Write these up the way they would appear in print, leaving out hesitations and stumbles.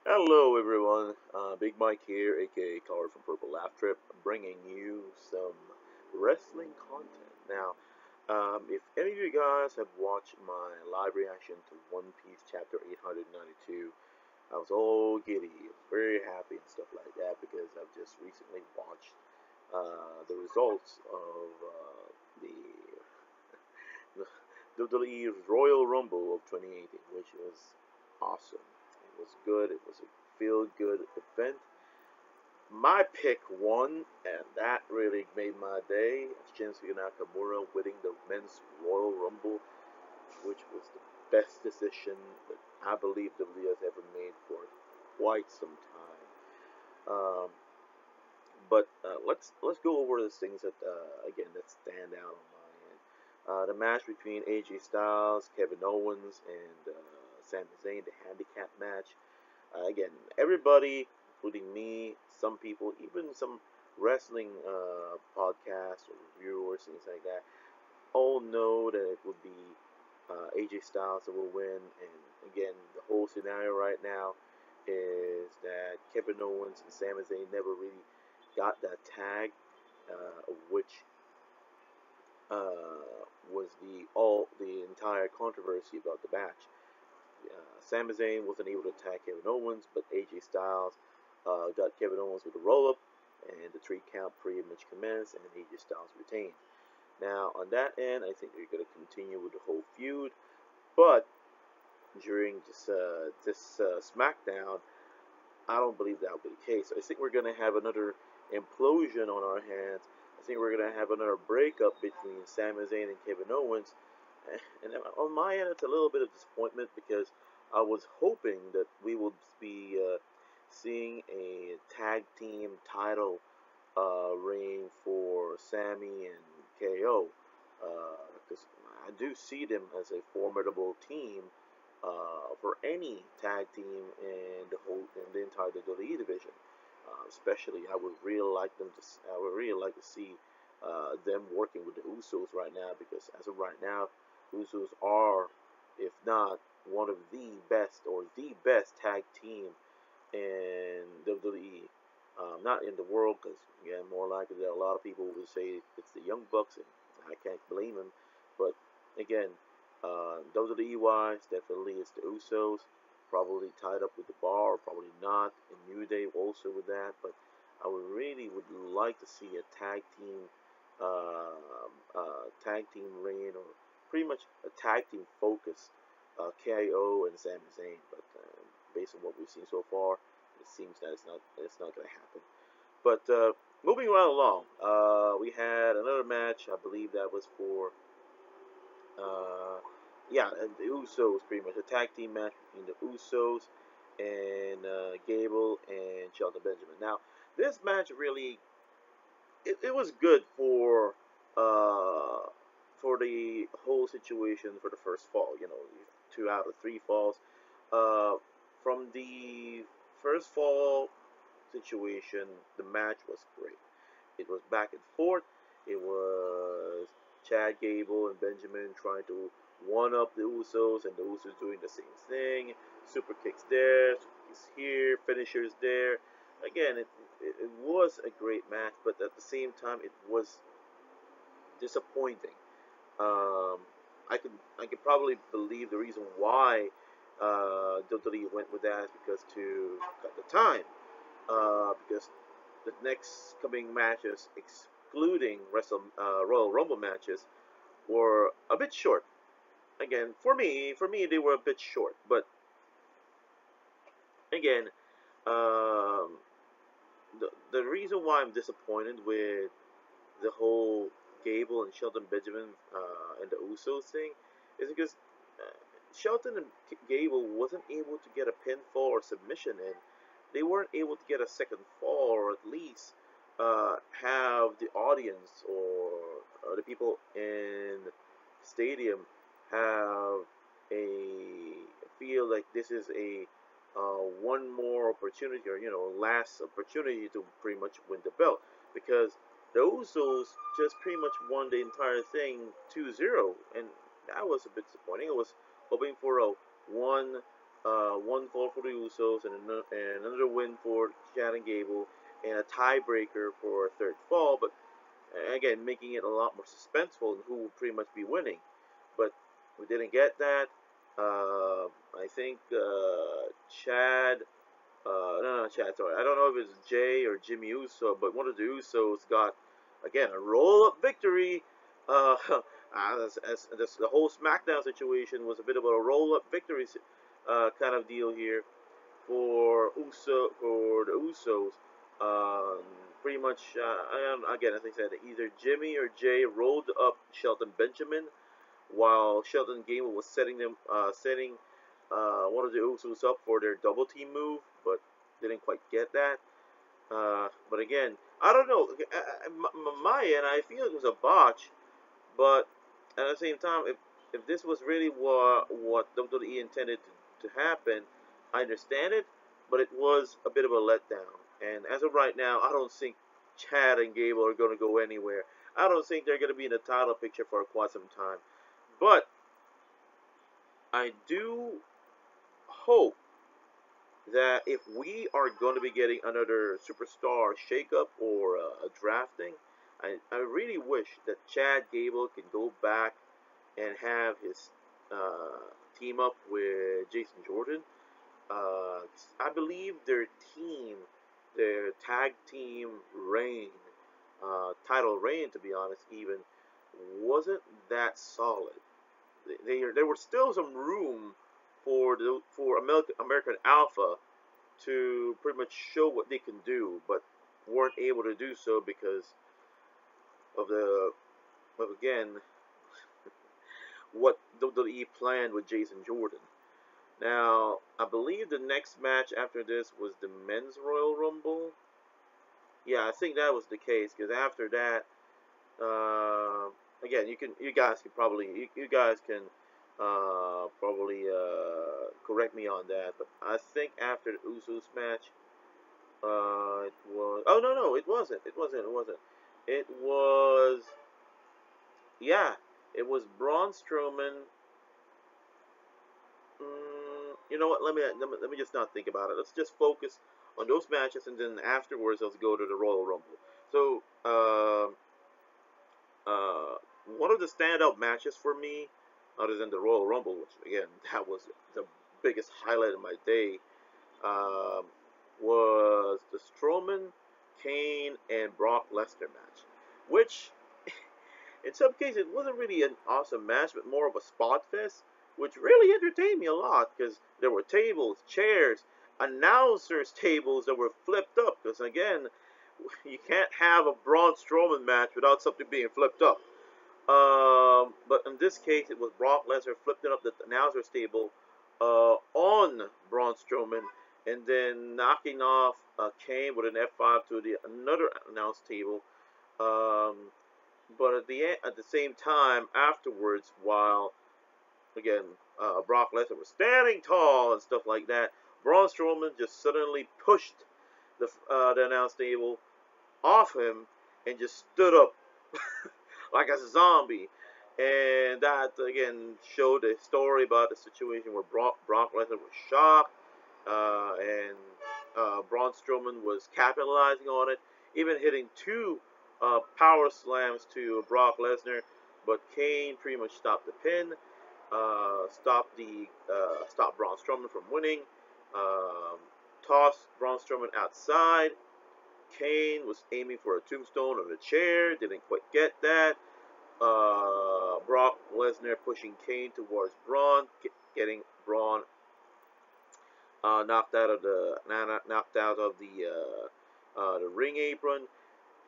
Hello, everyone. Big Mike here, aka Caller from Purple Laugh Trip, bringing you some wrestling content. Now, if any of you guys have watched my live reaction to One Piece Chapter 892, I was all giddy, very happy, and stuff like that because I've just recently watched the results of the WWE Royal Rumble of 2018, which was awesome. It was good. It was a feel-good event. My pick won, and that really made my day. Shinsuke Nakamura winning the men's Royal Rumble, which was the best decision that I believe WWE has ever made for quite some time. Um, but let's go over the things that again that stand out on my end. The match between AJ Styles, Kevin Owens, and Sami Zayn, the handicap match. Again, everybody, including me, some people, even some wrestling podcasts or reviewers, things like that, all know that it would be AJ Styles that will win. And again, the whole scenario right now is that Kevin Owens and Sami Zayn never really got that tag, which was the entire controversy about the match. Sami Zayn wasn't able to attack Kevin Owens, but AJ Styles got Kevin Owens with a roll up, and the 3 count pretty much commenced, and AJ Styles retained. Now, on that end, I think they're going to continue with the whole feud, but during this SmackDown, I don't believe that will be the case. I think we're going to have another implosion on our hands. I think we're going to have another breakup between Sami Zayn and Kevin Owens. And on my end, it's a little bit of disappointment because I was hoping that we would be seeing a tag team title reign for Sami and KO. Because I do see them as a formidable team for any tag team in the entire WWE division. Especially, I would really like to see them working with the Usos right now because as of right now, Usos are, if not one of the best or the best tag team in WWE. Not in the world, because again, more likely there are a lot of people who say it's the Young Bucks, and I can't blame them. But again, WWE wise, definitely it's the Usos. Probably tied up with the Bar, probably not. And New Day also with that, but I would like to see a tag team reign, or pretty much a tag team focused KO and Sami Zayn. But based on what we've seen so far, it seems that it's not going to happen. But moving right along, we had another match. I believe that was for yeah, the Usos, pretty much a tag team match between the Usos and Gable and Shelton Benjamin. Now, this match really it was good uh, for the whole situation for the first fall. 2 out of 3 falls. Uh, from the first fall situation, the match was great. It was back and forth. It was Chad Gable and Benjamin trying to one up the Usos, and the Usos doing the same thing. Super kicks there, super kicks here, finishers there. Again, it was a great match, but at the same time, it was disappointing. Um, I could probably believe the reason why WWE went with that is because to cut the time. Because the next coming matches, excluding Royal Rumble matches, were a bit short. Again, for me, they were a bit short. But again, um, the reason why I'm disappointed with the whole Gable and Shelton Benjamin and the Usos thing is because Shelton and Gable wasn't able to get a pinfall or submission in. They weren't able to get a second fall, or at least have the audience or the people in the stadium have a feel like this is a one more opportunity, or last opportunity to pretty much win the belt, because the Usos just pretty much won the entire thing 2-0, and that was a bit disappointing. I was hoping for a one one fall for the Usos, and another win for Chad and Gable, and a tiebreaker for a third fall. But again, making it a lot more suspenseful and who will pretty much be winning. But we didn't get that. I think Chad. No, Chad. Sorry, I don't know if it's Jay or Jimmy Uso, but one of the Usos got again a roll-up victory. The whole SmackDown situation was a bit of a roll-up victory kind of deal here for the Usos. Um, Pretty much, again, as I said, either Jimmy or Jay rolled up Shelton Benjamin while Shelton Gable was setting one of the Usos up for their double team move, but didn't quite get that. But again, I don't know. My end, I feel it was a botch, but at the same time, if this was really what WWE intended to happen, I understand it, but it was a bit of a letdown. And as of right now, I don't think Chad and Gable are going to go anywhere. I don't think they're going to be in the title picture for quite some time. But I do hope that if we are going to be getting another superstar shakeup or a drafting, I really wish that Chad Gable can go back and have his team up with Jason Jordan. I believe their tag team reign, title reign, to be honest, even wasn't that solid. There was still some room for American Alpha to pretty much show what they can do, but weren't able to do so because of again what WWE planned with Jason Jordan. Now, I believe the next match after this was the Men's Royal Rumble. Yeah, I think that was the case because after that, again, you guys can probably you guys can probably correct me on that, but I think after the Usos match, it was no, it was yeah, it was Braun Strowman. You know what? Let me just not think about it. Let's just focus on those matches, and then afterwards, let's go to the Royal Rumble. So, one of the standout matches for me, other than the Royal Rumble, which again that was the biggest highlight of my day, um, was the Strowman, Kane, and Brock Lesnar match, which in some cases it wasn't really an awesome match, but more of a spot fest, which really entertained me a lot because there were tables, chairs, announcers' tables that were flipped up. Because again, you can't have a Braun Strowman match without something being flipped up. But in this case, it was Brock Lesnar flipping up the announcer's table on Braun Strowman, and then knocking off Kane with an F5 to the another announce table. Um, but at the same time, afterwards, while again Brock Lesnar was standing tall and stuff like that, Braun Strowman just suddenly pushed the announce table off him and just stood up like a zombie. And that again showed a story about the situation where Brock Lesnar was shocked, and Braun Strowman was capitalizing on it, even hitting two power slams to Brock Lesnar. But Kane pretty much stopped the pin, stopped Braun Strowman from winning, um, tossed Braun Strowman outside. Kane was aiming for a tombstone on the chair, didn't quite get that. Brock Lesnar pushing Kane towards Braun, getting Braun knocked out of the ring apron,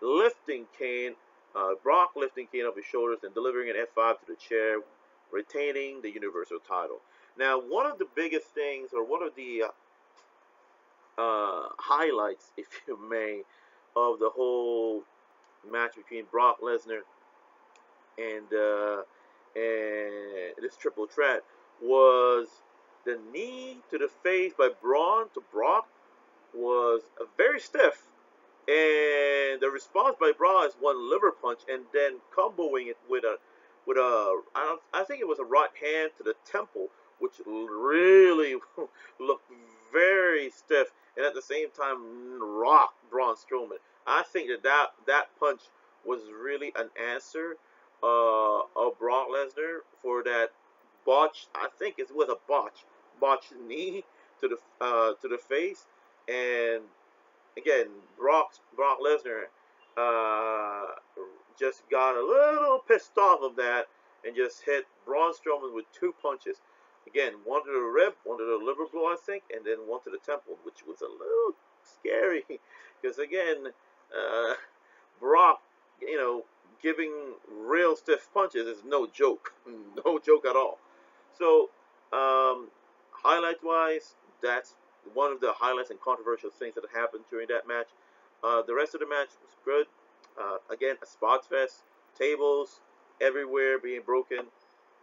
lifting Kane, Brock lifting Kane off his shoulders and delivering an F5 to the chair, retaining the Universal title. Now, one of the biggest things, or one of the highlights, if you may, of the whole match between Brock Lesnar and this triple threat was the knee to the face by Braun to Brock was very stiff, and the response by Braun is one liver punch and then comboing it with a I think it was a right hand to the temple, which really looked very stiff, and at the same time rocked Braun Strowman. I think that punch was really an answer of Brock Lesnar for that botch. I think it was a botched knee to the face, and again, Brock Lesnar uh, just got a little pissed off of that and just hit Braun Strowman with two punches. Again, one to the rib, one to the liver blow, I think, and then one to the temple, which was a little scary because again, uh, Brock, you know, giving real stiff punches is no joke, no joke at all. So, highlight wise, that's one of the highlights and controversial things that happened during that match. The rest of the match was good. Again, a spots fest, tables everywhere being broken,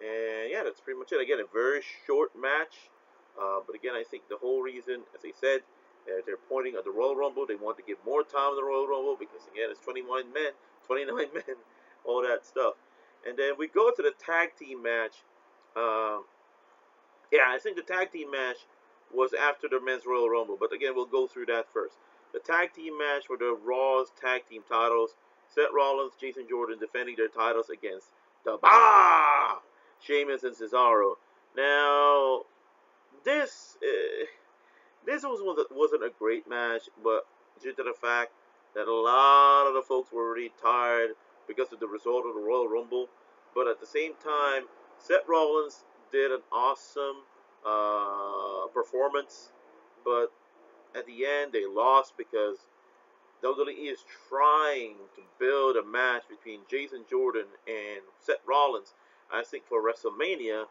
and yeah, that's pretty much it. Again, a very short match, but again, I think the whole reason, as I said, they're pointing at the Royal Rumble. They want to give more time to the Royal Rumble because again, it's 21 men, 29 men, all that stuff. And then we go to the tag team match. Um, yeah, I think the tag team match was after the men's Royal Rumble, but again, we'll go through that first. The tag team match for the Raw's tag team titles: Seth Rollins, Jason Jordan defending their titles against the Bar, Sheamus and Cesaro. Now, this this wasn't a great match, but due to the fact that a lot of the folks were already tired because of the result of the Royal Rumble, but at the same time, Seth Rollins did an awesome performance, but at the end they lost because WWE is trying to build a match between Jason Jordan and Seth Rollins. I think for WrestleMania,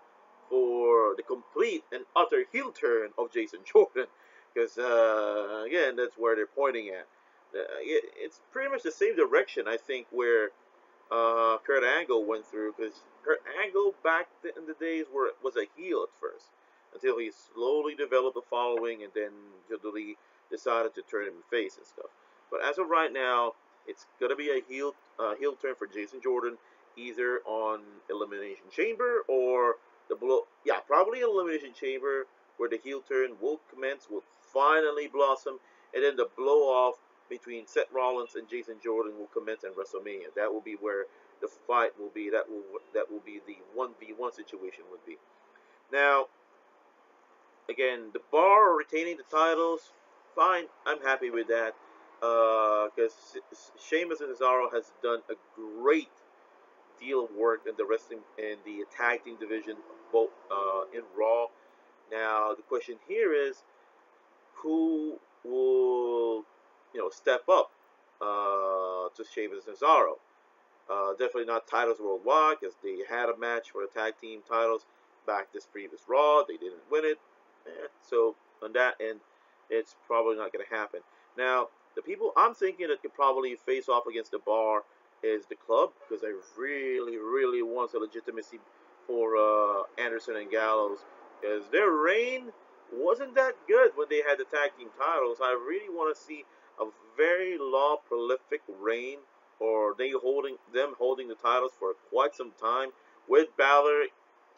for the complete and utter heel turn of Jason Jordan, because again, that's where they're pointing at. It's pretty much the same direction I think where Kurt Angle went through, because Kurt Angle back in the days was a heel at first, until he slowly developed a following, and then WWE decided to turn him face and stuff. But as of right now, it's gonna be a heel turn for Jason Jordan, either on Elimination Chamber or the blow. Yeah, probably Elimination Chamber, where the heel turn will commence, will finally blossom, and then the blow off between Seth Rollins and Jason Jordan will commence in WrestleMania. That will be where the fight will be. That will be the 1v1 situation would be. Now, again, the Bar retaining the titles, fine. I'm happy with that because Sheamus and Cesaro has done a great deal of work in the wrestling in the tag team division, both in Raw. Now, the question here is who will step up to Sheamus and Cesaro. Definitely not titles worldwide because they had a match for the tag team titles back this previous Raw. They didn't win it. So on that end, it's probably not going to happen. Now, the people I'm thinking that could probably face off against the Bar is the Club, because I really, really want the legitimacy for Anderson and Gallows, because their reign wasn't that good when they had the tag team titles. I really want to see a very long, prolific reign, or them holding the titles for quite some time, with Balor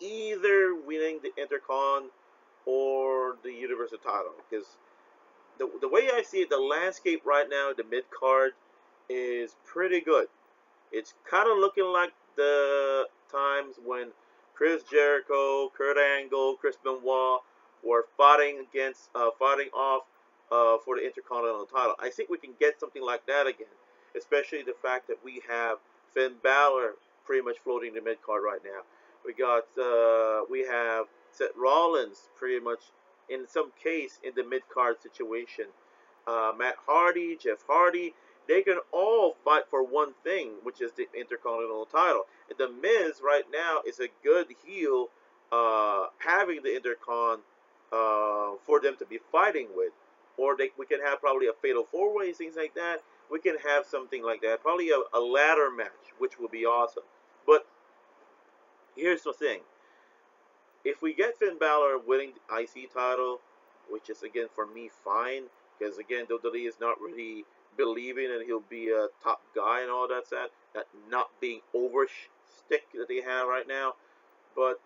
either winning the Intercon or the Universal title. Because the way I see it, the landscape right now, the mid card, is pretty good. It's kind of looking like the times when Chris Jericho, Kurt Angle, Chris Benoit were fighting off for the Intercontinental title. I think we can get something like that again, especially the fact that we have Finn Balor pretty much floating the mid card right now. We have Seth Rollins pretty much in some case in the mid card situation. Matt Hardy, Jeff Hardy, they can all fight for one thing, which is the Intercontinental title. And the Miz right now is a good heel, having the Intercon for them to be fighting with, or we can have probably a fatal four way, things like that. We can have something like that, probably a ladder match, which will be awesome. But here's the thing: if we get Finn Balor winning the IC title, which is again for me fine, because again WWE is not really believing that he'll be a top guy and all that not being over stick that they have right now. But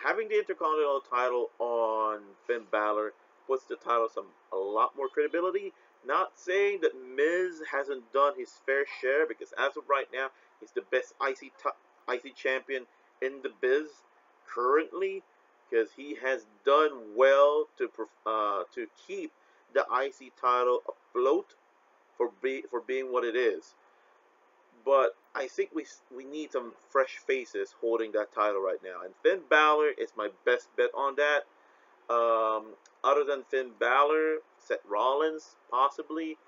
having the Intercontinental title on Finn Balor puts the title a lot more credibility. Not saying that Miz hasn't done his fair share, because as of right now, he's the best IC champion in the biz currently, because he has done well to keep the IC title afloat for being what it is. But I think we need some fresh faces holding that title right now, and Finn Balor is my best bet on that. Other than Finn Balor, Seth Rollins possibly,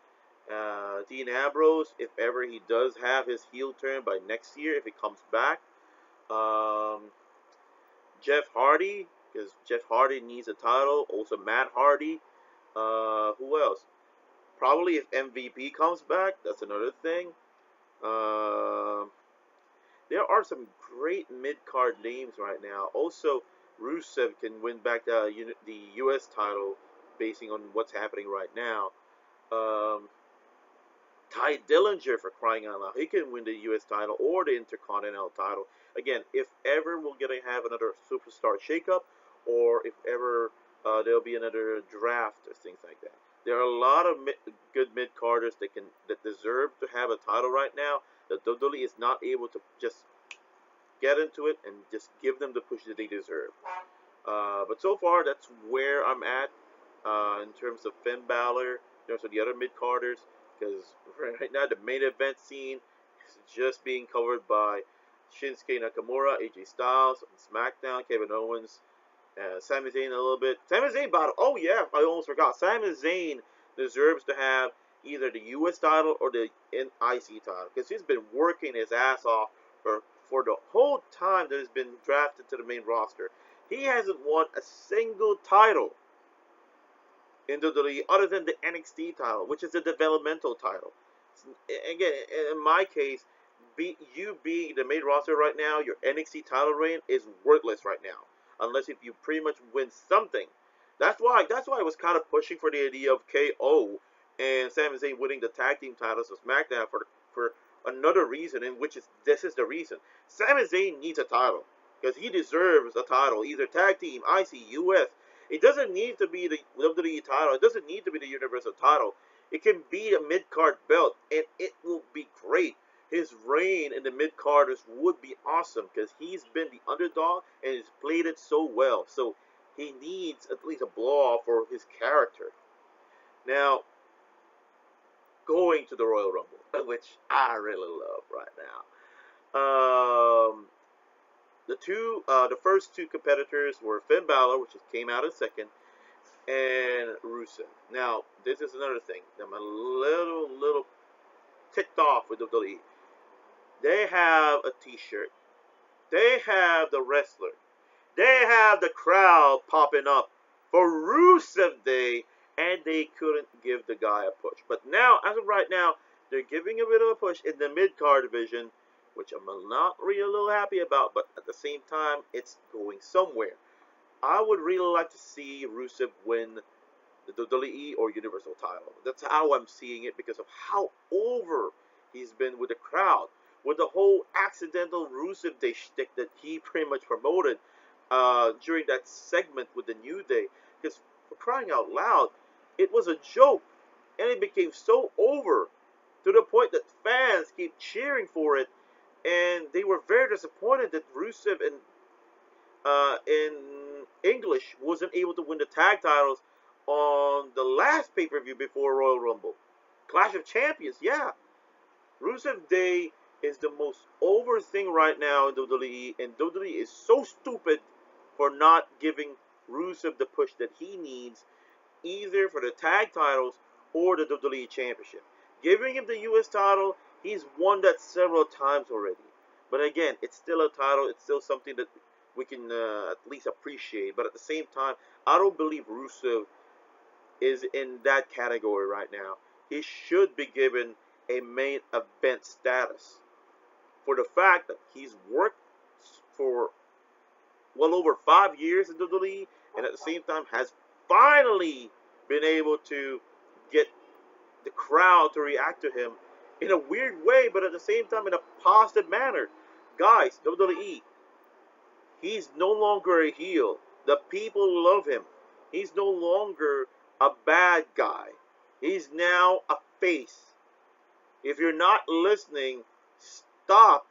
Dean Ambrose if ever he does have his heel turn by next year if he comes back. Um, Jeff Hardy, because Jeff Hardy needs a title. Also Matt Hardy. Who else? Probably if MVP comes back, that's another thing. Uh, there are some great mid card names right now. Also, Rusev can win back the U.S. title, basing on what's happening right now. Um, Ty Dillinger, for crying out loud, he can win the U.S. title or the Intercontinental title. Again, if ever we're gonna have another superstar shakeup, or if ever there'll be another draft or things like that. There are a lot of good mid carders that deserve to have a title right now. That WWE is not able to just get into it and just give them the push that they deserve. But so far, that's where I'm at in terms of Finn Balor, in terms of the other mid carders, because right now the main event scene is just being covered by Shinsuke Nakamura, AJ Styles on SmackDown, Kevin Owens, Sami Zayn a little bit. Sami Zayn battle. Oh yeah, I almost forgot. Sami Zayn deserves to have either the U.S. title or the IC title, because he's been working his ass off for the whole time that he's been drafted to the main roster. He hasn't won a single title in WWE other than the NXT title, which is a developmental title. Again, in my case, you being the main roster right now, your NXT title reign is worthless right now, unless if you pretty much win something. That's why I was kind of pushing for the idea of KO and Sami Zayn winning the tag team titles of SmackDown for another reason, in which this is the reason. Sami Zayn needs a title because he deserves a title, either tag team, IC, US. It doesn't need to be the WWE title. It doesn't need to be the Universal title. It can be a mid card belt, and it will be great. His reign in the mid carders would be awesome because he's been the underdog and he's played it so well. So he needs at least a blow off for his character. Now, going to the Royal Rumble, which I really love right now. The first two competitors were Finn Balor, which came out in second, and Rusev. Now, this is another thing. I'm a little ticked off with WWE. They have a T-shirt. They have the wrestler. They have the crowd popping up for Rusev Day, and they couldn't give the guy a push. But now, as of right now, they're giving a bit of a push in the mid-card division, which I'm not really a little happy about, but at the same time, it's going somewhere. I would really like to see Rusev win the WWE or Universal title. That's how I'm seeing it because of how over he's been with the crowd. With the whole accidental Rusev Day shtick that he pretty much promoted during that segment with the New Day. Because for crying out loud, it was a joke. And it became so over to the point that fans keep cheering for it. And they were very disappointed that Rusev in English wasn't able to win the tag titles on the last pay-per-view before Royal Rumble. Clash of Champions, yeah. Rusev Day is the most over thing right now in WWE, and WWE is so stupid for not giving Rusev the push that he needs, either for the tag titles or the WWE Championship. Giving him the US title, he's won that several times already. But again, it's still a title, it's still something that we can at least appreciate. But at the same time, I don't believe Rusev is in that category right now. He should be given a main event status for the fact that he's worked for well over 5 years in WWE, and at the same time has finally been able to get the crowd to react to him in a weird way, but at the same time in a positive manner. Guys, WWE, He's no longer a heel. The people love him. He's no longer a bad guy. He's now a face. If you're not listening, stop.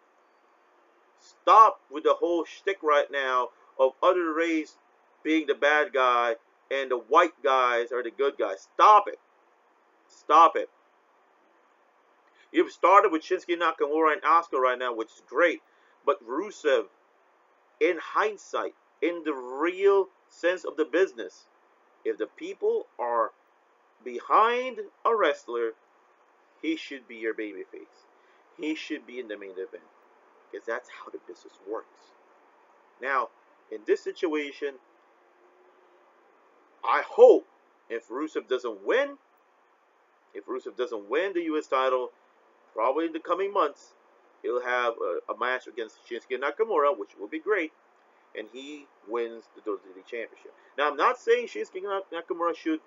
Stop with the whole shtick right now of other race being the bad guy and the white guys are the good guys. Stop it. Stop it. You've started with Shinsuke Nakamura and Asuka right now, which is great. But Rusev, in hindsight, in the real sense of the business, if the people are behind a wrestler, he should be your babyface. He should be in the main event. Because that's how the business works. Now, in this situation, I hope if Rusev doesn't win the US title, probably in the coming months, he'll have a match against Shinsuke Nakamura, which will be great, and he wins the WWE Championship. Now, I'm not saying Shinsuke Nakamura should,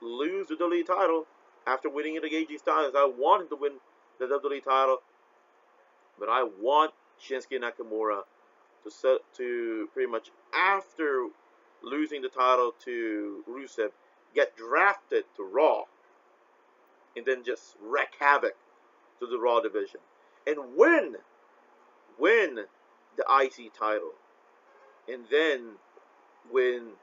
lose the WWE title after winning it against AJ Styles. I want him to win the WWE title, but I want Shinsuke Nakamura to pretty much after losing the title to Rusev, get drafted to Raw, and then just wreak havoc to the Raw division and win the IC title, and then win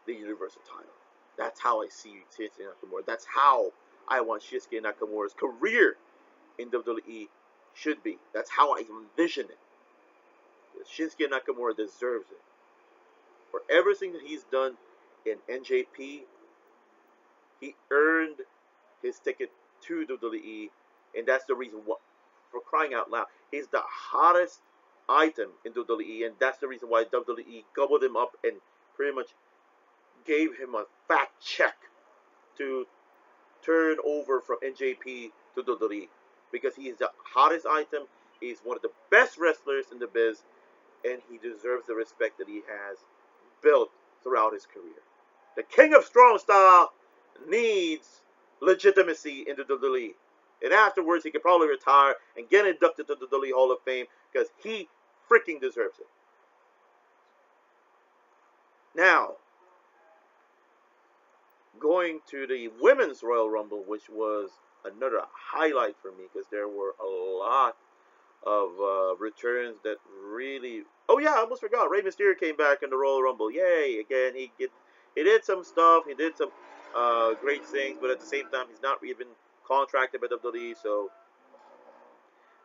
the Universal title. That's how I see Shinsuke Nakamura. That's how I want Shinsuke Nakamura's career in WWE should be. That's how I envision it. Shinsuke Nakamura deserves it. For everything that he's done in NJP, he earned his ticket to WWE, and that's the reason why, for crying out loud, he's the hottest item in WWE, and that's the reason why WWE gobbled him up and pretty much gave him a fat check to turn over from NJP to WWE, because he is the hottest item. He's one of the best wrestlers in the biz, and he deserves the respect that he has built throughout his career. The King of Strong Style needs legitimacy in the WWE. And afterwards, he could probably retire and get inducted to the WWE Hall of Fame because he freaking deserves it. Now, going to the Women's Royal Rumble, which was another highlight for me because there were a lot of returns that really... Oh yeah, I almost forgot. Rey Mysterio came back in the Royal Rumble. Yay! Again, he did some stuff. He did some great things, but at the same time, he's not even contracted by WWE, so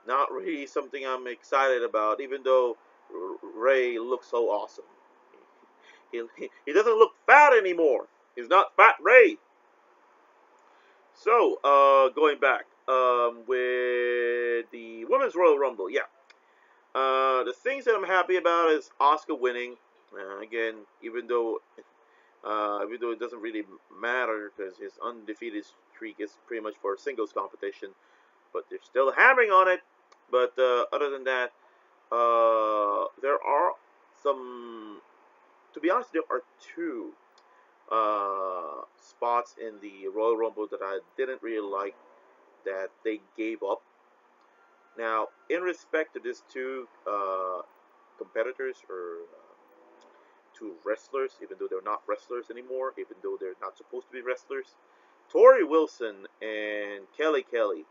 not really something I'm excited about. Even though Rey looks so awesome, he doesn't look fat anymore. He's not Fat Rey. So going back with the Women's Royal Rumble, yeah. The things that I'm happy about is Asuka winning. Again, even though it doesn't really matter because his undefeated streak is pretty much for singles competition, but they're still hammering on it. But other than that, there are some. To be honest, there are two spots in the Royal Rumble that I didn't really like that they gave up. Now, in respect to these two competitors or two wrestlers, even though they're not wrestlers anymore, even though they're not supposed to be wrestlers, Tori Wilson and Kelly Kelly,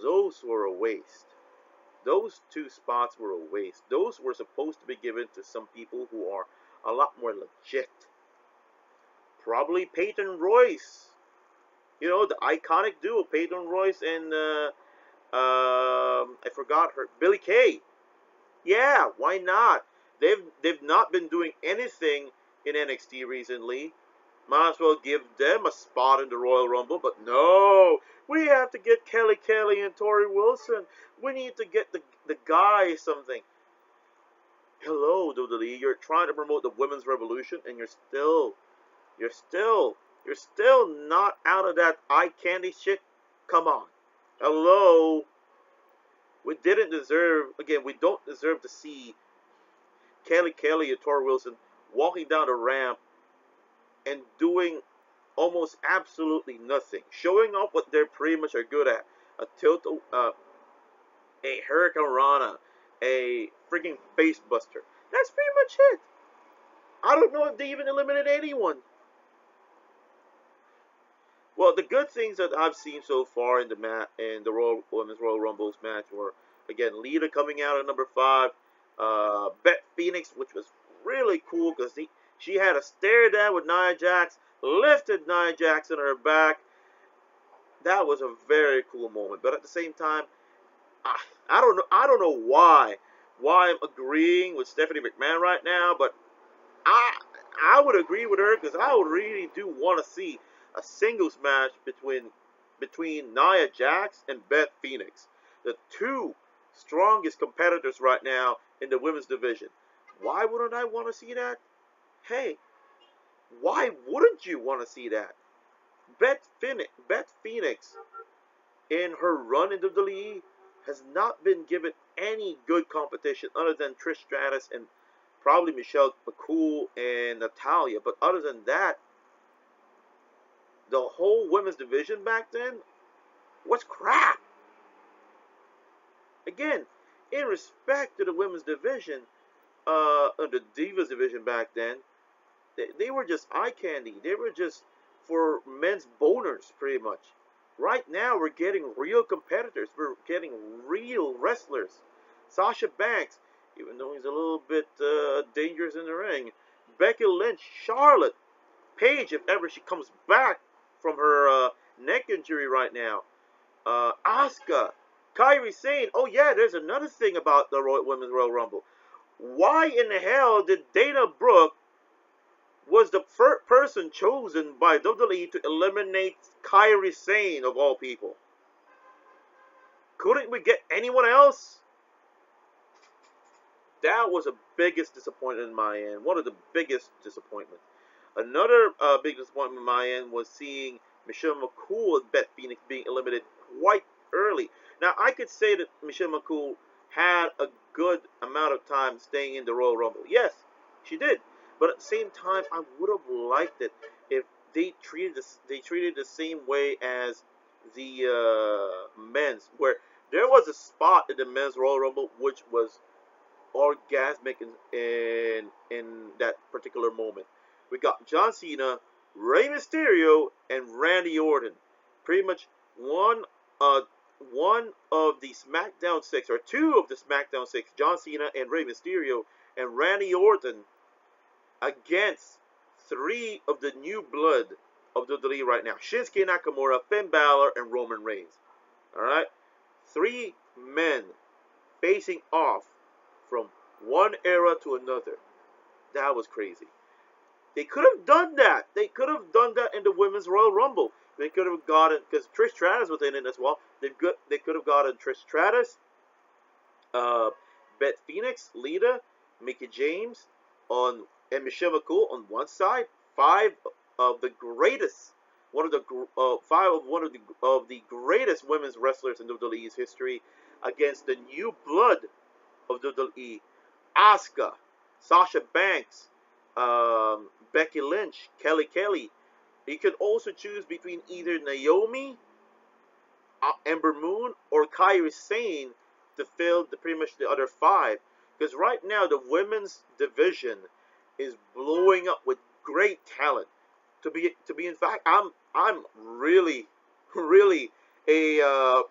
those were a waste. Those two spots were a waste. Those were supposed to be given to some people who are a lot more legit. Probably Peyton Royce. You know, the iconic duo, Peyton Royce and I forgot her, Billie Kay. Yeah, why not? They've not been doing anything in NXT recently. Might as well give them a spot in the Royal Rumble, but no, we have to get Kelly Kelly and Tori Wilson. We need to get the guy something. Hello, WWE. You're trying to promote the women's revolution, and you're still not out of that eye candy shit. Come on. Hello. We don't deserve to see Kelly Kelly and Tori Wilson walking down the ramp and doing almost absolutely nothing, showing off what they're pretty much are good at. A Hurricane Rana, a freaking face buster. That's pretty much it. I don't know if they even eliminated anyone. Well, the good things that I've seen so far in the Royal Women's Royal Rumbles match were, again, Lita coming out at number 5, Beth Phoenix, which was really cool because she had a stare down with Nia Jax, lifted Nia Jax on her back. That was a very cool moment. But at the same time, I don't know. I don't know why I'm agreeing with Stephanie McMahon right now, but I I would agree with her because I would really do want to see a singles match between Nia Jax and Beth Phoenix, the two strongest competitors right now in the women's division. Why wouldn't I want to see that? Hey, why wouldn't you want to see that? Beth Phoenix, in her run in WWE, has not been given any good competition other than Trish Stratus and probably Michelle McCool and Natalia. But other than that, the whole women's division back then was crap. Again, in respect to the women's division, the Divas division back then, they were just eye candy. They were just for men's boners, pretty much. Right now, we're getting real competitors. We're getting real wrestlers. Sasha Banks, even though he's a little bit dangerous in the ring. Becky Lynch, Charlotte, Paige, if ever she comes back from her neck injury right now. Asuka, Kairi Sane. Oh yeah, there's another thing about the Women's Royal Rumble. Why in the hell did Dana Brooke was the first person chosen by WWE to eliminate Kairi Sane of all people? Couldn't we get anyone else? That was the biggest disappointment in my end. One of the biggest disappointments. Another big disappointment in my end was seeing Michelle McCool and Beth Phoenix being eliminated quite early. Now, I could say that Michelle McCool had a good amount of time staying in the Royal Rumble. Yes, she did. But at the same time, I would have liked it if they treated the same way as the men's, where there was a spot in the men's Royal Rumble which was orgasmic in that particular moment. We got John Cena, Rey Mysterio, and Randy Orton. Pretty much one of the SmackDown 6, or two of the SmackDown 6, John Cena and Rey Mysterio and Randy Orton, against three of the new blood of WWE right now: Shinsuke Nakamura, Finn Balor, and Roman Reigns. Alright? Three men facing off from one era to another. That was crazy. They could have done that. They could have done that in the Women's Royal Rumble. They could have gotten, because Trish Stratus was in it as well. They could have gotten Trish Stratus, Beth Phoenix, Lita, Mickie James, and Michelle McCool on one side. Five of the greatest, one of the greatest women's wrestlers in WWE's history, against the new blood of WWE: Asuka, Sasha Banks, Becky Lynch, Kelly Kelly. You could also choose between either Naomi, Ember Moon, or Kairi Sane to fill pretty much the other five. Because right now the women's division is blowing up with great talent. To be in fact, I'm really a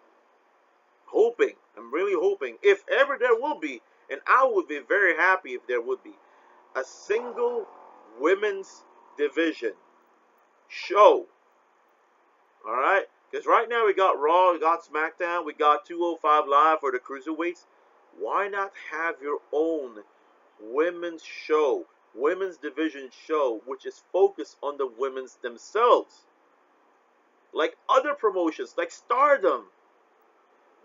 hoping. I'm really hoping, if ever there will be, and I would be very happy if there would be, a single women's division show. Alright? Because right now we got Raw, we got SmackDown, we got 205 Live for the Cruiserweights. Why not have your own women's show, women's division show, which is focused on the women's themselves? Like other promotions, like Stardom.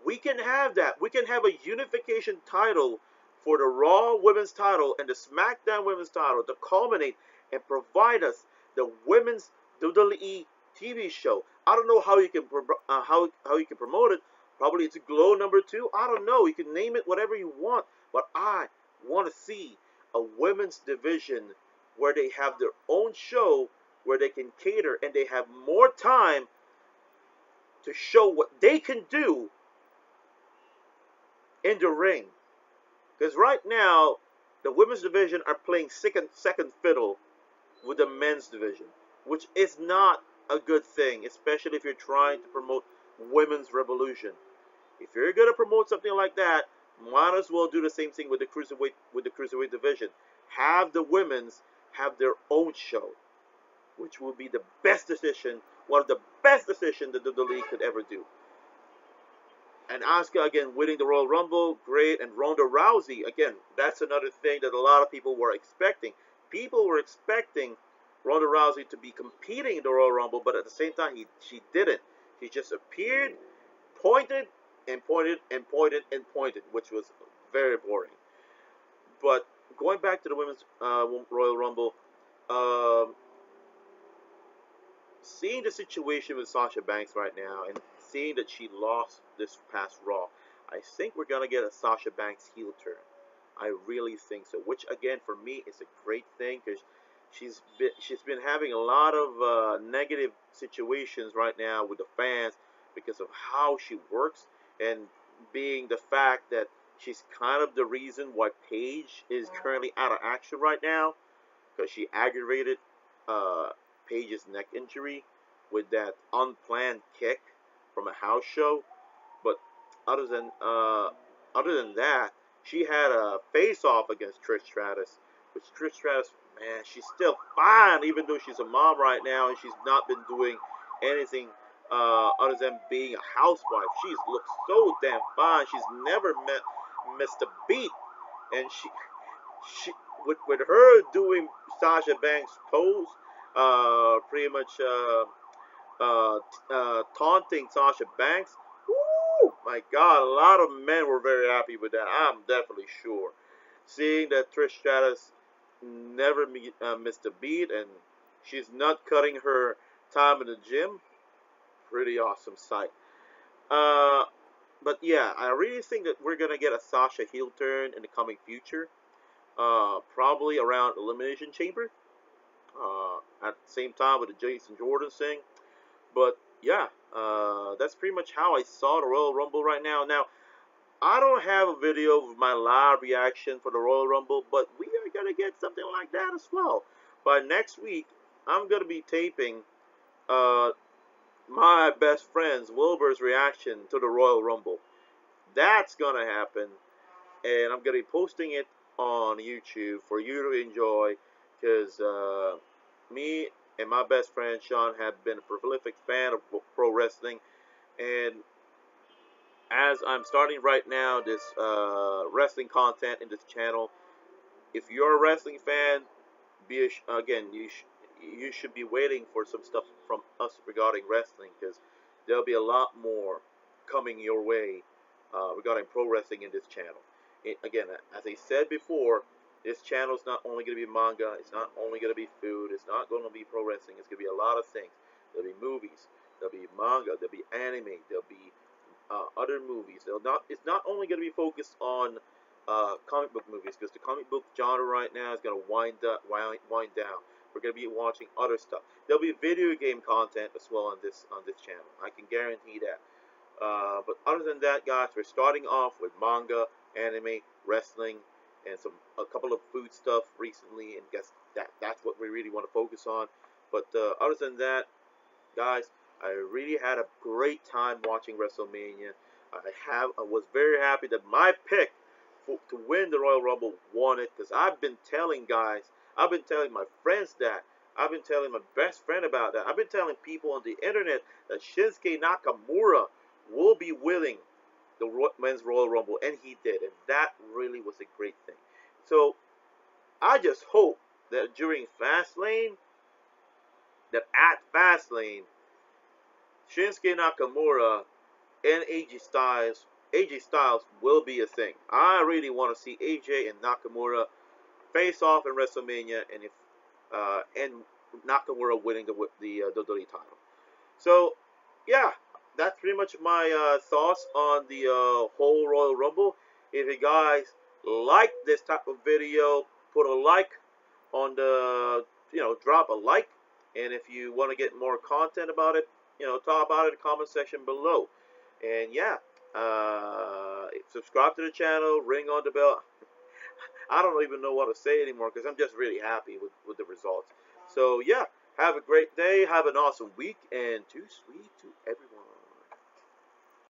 We can have that. We can have a unification title for the Raw Women's title and the SmackDown Women's title to culminate and provide us the women's WWE TV show. I don't know how you can how you can promote it. Probably it's Glow #2. I don't know. You can name it whatever you want, but I want to see a women's division where they have their own show, where they can cater and they have more time to show what they can do in the ring. Because right now, the women's division are playing second fiddle with the men's division, which is not a good thing, especially if you're trying to promote women's revolution. If you're gonna promote something like that, might as well do the same thing with the cruiserweight division. Have the women's have their own show, which will be the best decision, one of the best decisions that the league could ever do. And Asuka again winning the Royal Rumble, great, and Ronda Rousey again. That's another thing that a lot of people were expecting. People were expecting Ronda Rousey to be competing in the Royal Rumble, but at the same time, she didn't. She just appeared, pointed and pointed and pointed and pointed, which was very boring. But going back to the women's Royal Rumble, um, seeing the situation with Sasha Banks right now and seeing that she lost this past Raw, I think we're gonna get a Sasha Banks heel turn. I really think so. Which again, for me, is a great thing because she's been having a lot of negative situations right now with the fans because of how she works and being the fact that she's kind of the reason why Paige is currently out of action right now because she aggravated uh, Paige's neck injury with that unplanned kick from a house show. But other than uh, other than that, she had a face off against Trish Stratus, which Trish Stratus, man, she's still fine even though she's a mom right now and she's not been doing anything other than being a housewife. She's looked so damn fine. She's never missed a beat, and she with her doing Sasha Banks pose, pretty much taunting Sasha Banks. Woo! My God, a lot of men were very happy with that. I'm definitely sure. Seeing that Trish Stratus never missed a beat and she's not cutting her time in the gym, pretty awesome sight. Uh, but yeah, I really think that we're gonna get a Sasha heel turn in the coming future. Probably around Elimination Chamber. At the same time with the Jason Jordan thing. But yeah, that's pretty much how I saw the Royal Rumble right now. Now, I don't have a video of my live reaction for the Royal Rumble, but we are gonna get something like that as well. By next week, I'm gonna be taping uh, my best friend's Wilbur's reaction to the Royal Rumble. That's gonna happen, and I'm gonna be posting it on YouTube for you to enjoy. Because me and my best friend Sean have been a prolific fan of pro wrestling, and as I'm starting right now this wrestling content in this channel, if you're a wrestling fan, again you should be waiting for some stuff from us regarding wrestling because there'll be a lot more coming your way regarding pro wrestling in this channel. Again, as I said before, this channel is not only going to be manga, it's not only going to be food, it's not going to be pro wrestling, it's going to be a lot of things. There'll be movies, there'll be manga, there'll be anime, there'll be other movies. It's not only going to be focused on comic book movies because the comic book genre right now is going to wind down. We're going to be watching other stuff. There'll be video game content as well on this channel. I can guarantee that. But other than that, guys, we're starting off with manga, anime, wrestling, and a couple of food stuff recently, and guess that's what we really want to focus on. But other than that, guys, I really had a great time watching WrestleMania. I was very happy that my pick to win the Royal Rumble won it because I've been telling my friends that. I've been telling my best friend about that. I've been telling people on the internet that Shinsuke Nakamura will be winning the men's Royal Rumble, and he did, and that really was a great thing. So I just hope that during Fastlane, that at Fastlane, Shinsuke Nakamura and AJ Styles will be a thing. I really want to see AJ and Nakamura face off in WrestleMania, and Nakamura winning the WWE title. So yeah, that's pretty much my thoughts on the whole Royal Rumble. If you guys like this type of video, put a like on the, drop a like. And if you want to get more content about it, talk about it in the comment section below. And yeah, subscribe to the channel, ring on the bell. I don't even know what to say anymore because I'm just really happy with the results. So yeah, have a great day, have an awesome week, and too sweet to everyone.